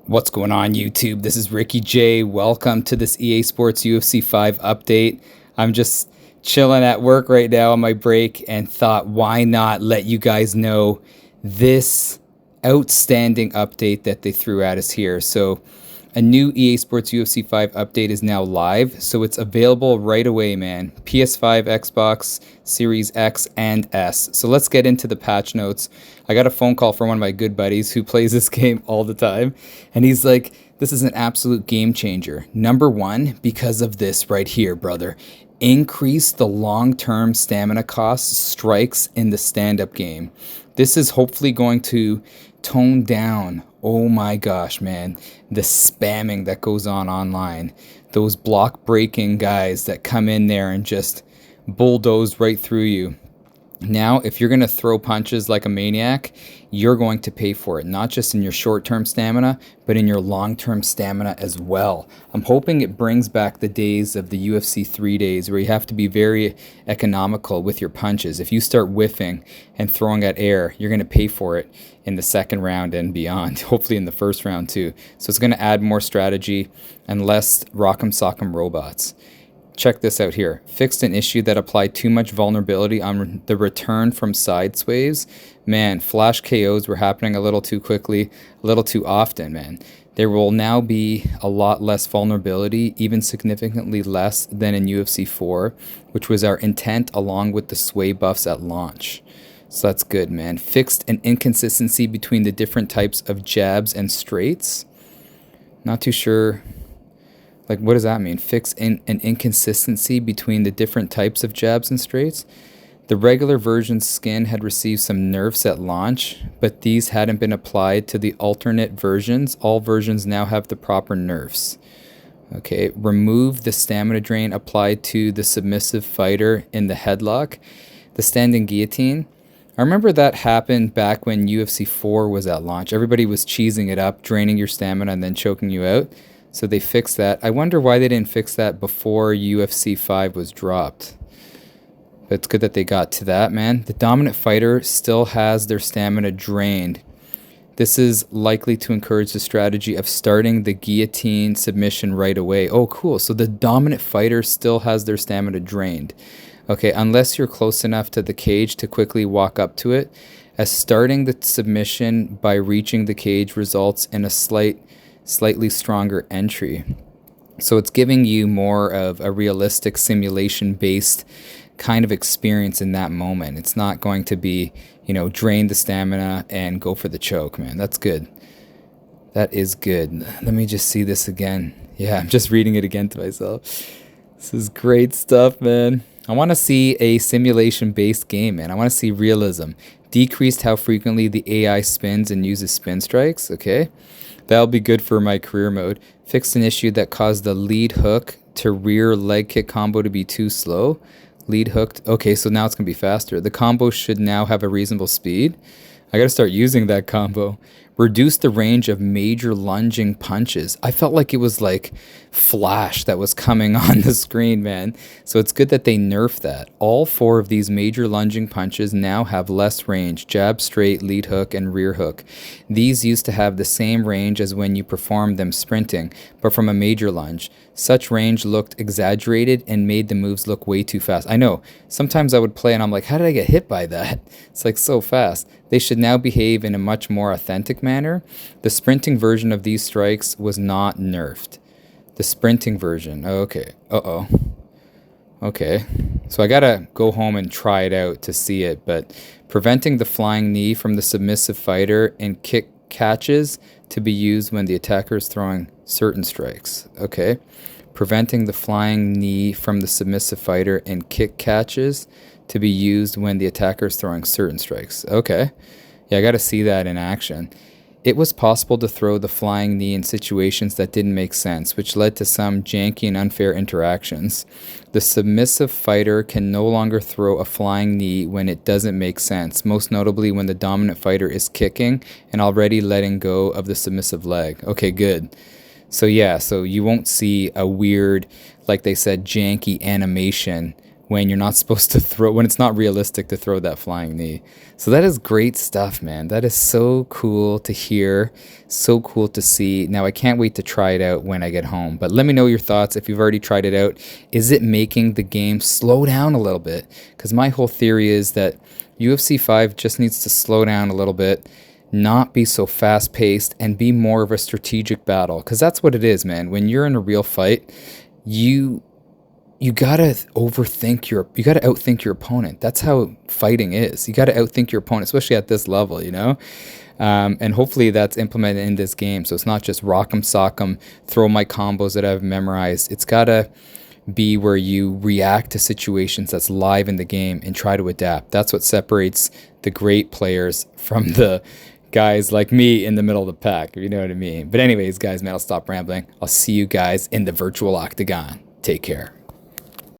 What's going on, YouTube? This is Ricky J. Welcome to this EA Sports UFC 5 update. I'm just chilling at work right now on my break and thought, why not let you guys know this outstanding update that they threw at us here. So a new EA Sports UFC 5 update is now live, so it's available right away, man. PS5, Xbox, Series X, and S. So let's get into the patch notes. I got a phone call from one of my good buddies who plays this game all the time, and he's like, this is an absolute game changer. Number one, because of this right here, brother. Increase the long-term stamina cost strikes in the stand-up game. This is hopefully going to tone down, oh my gosh, man, the spamming that goes on online. Those block breaking guys that come in there and just bulldoze right through you. Now, if you're going to throw punches like a maniac, you're going to pay for it, not just in your short-term stamina, but in your long-term stamina as well. I'm hoping it brings back the days of the UFC 3 days where you have to be very economical with your punches. If you start whiffing and throwing at air, you're going to pay for it in the second round and beyond, hopefully in the first round too. So it's going to add more strategy and less rock'em sock'em robots. Check this out here. Fixed an issue that applied too much vulnerability on the return from side sways. Man, flash KOs were happening a little too quickly, a little too often, man. There will now be a lot less vulnerability, even significantly less than in UFC 4, which was our intent along with the sway buffs at launch. So that's good, man. Fixed an inconsistency between the different types of jabs and straights. Not too sure. Like, what does that mean? Fix an inconsistency between the different types of jabs and straights? The regular version's skin had received some nerfs at launch, but these hadn't been applied to the alternate versions. All versions now have the proper nerfs. Okay, remove the stamina drain applied to the submissive fighter in the headlock. The standing guillotine. I remember that happened back when UFC 4 was at launch. Everybody was cheesing it up, draining your stamina and then choking you out. So they fixed that. I wonder why they didn't fix that before UFC 5 was dropped. But it's good that they got to that, man. The dominant fighter still has their stamina drained. This is likely to encourage the strategy of starting the guillotine submission right away. Oh, cool. So the dominant fighter still has their stamina drained. Okay, unless you're close enough to the cage to quickly walk up to it, as starting the submission by reaching the cage results in a slightly stronger entry. So it's giving you more of a realistic simulation-based kind of experience in that moment. It's not going to be, drain the stamina and go for the choke, man. That's good. That is good. Let me just see this again. Yeah, I'm just reading it again to myself. This is great stuff, man. I want to see a simulation-based game, man. I want to see realism. Decreased how frequently the AI spins and uses spin strikes, okay? That'll be good for my career mode. Fixed an issue that caused the lead hook to rear leg kick combo to be too slow. Lead hooked. Okay, so now it's going to be faster. The combo should now have a reasonable speed. I got to start using that combo. Reduce the range of major lunging punches. I felt like it was like flash that was coming on the screen, man. So it's good that they nerfed that. All four of these major lunging punches now have less range. Jab, straight, lead hook, and rear hook. These used to have the same range as when you performed them sprinting, but from a major lunge. Such range looked exaggerated and made the moves look way too fast. I know, sometimes I would play and I'm like, how did I get hit by that? It's like so fast. They should now behave in a much more authentic manner. The sprinting version of these strikes was not nerfed. The sprinting version, okay, okay. So I gotta go home and try it out to see it, but preventing the flying knee from the submissive fighter and kick catches to be used when the attacker is throwing certain strikes, okay. Preventing the flying knee from the submissive fighter and kick catches to be used when the attacker is throwing certain strikes. Okay. Yeah, I got to see that in action. It was possible to throw the flying knee in situations that didn't make sense, which led to some janky and unfair interactions. The submissive fighter can no longer throw a flying knee when it doesn't make sense, most notably when the dominant fighter is kicking and already letting go of the submissive leg. Okay, good. So yeah, so you won't see a weird, like they said, janky animation when you're not supposed to throw, when it's not realistic to throw that flying knee. So that is great stuff, man. That is so cool to hear, so cool to see. Now I can't wait to try it out when I get home. But let me know your thoughts if you've already tried it out. Is it making the game slow down a little bit? Because my whole theory is that UFC 5 just needs to slow down a little bit, not be so fast paced, and be more of a strategic battle. Because that's what it is, man. When you're in a real fight, you gotta you gotta outthink your opponent. That's how fighting is. You gotta outthink your opponent, especially at this level, you know? And hopefully that's implemented in this game. So it's not just rock 'em, sock 'em, throw my combos that I've memorized. It's gotta be where you react to situations that's live in the game and try to adapt. That's what separates the great players from the guys like me in the middle of the pack, if you know what I mean. But anyways, guys, man, I'll stop rambling. I'll see you guys in the virtual octagon. Take care.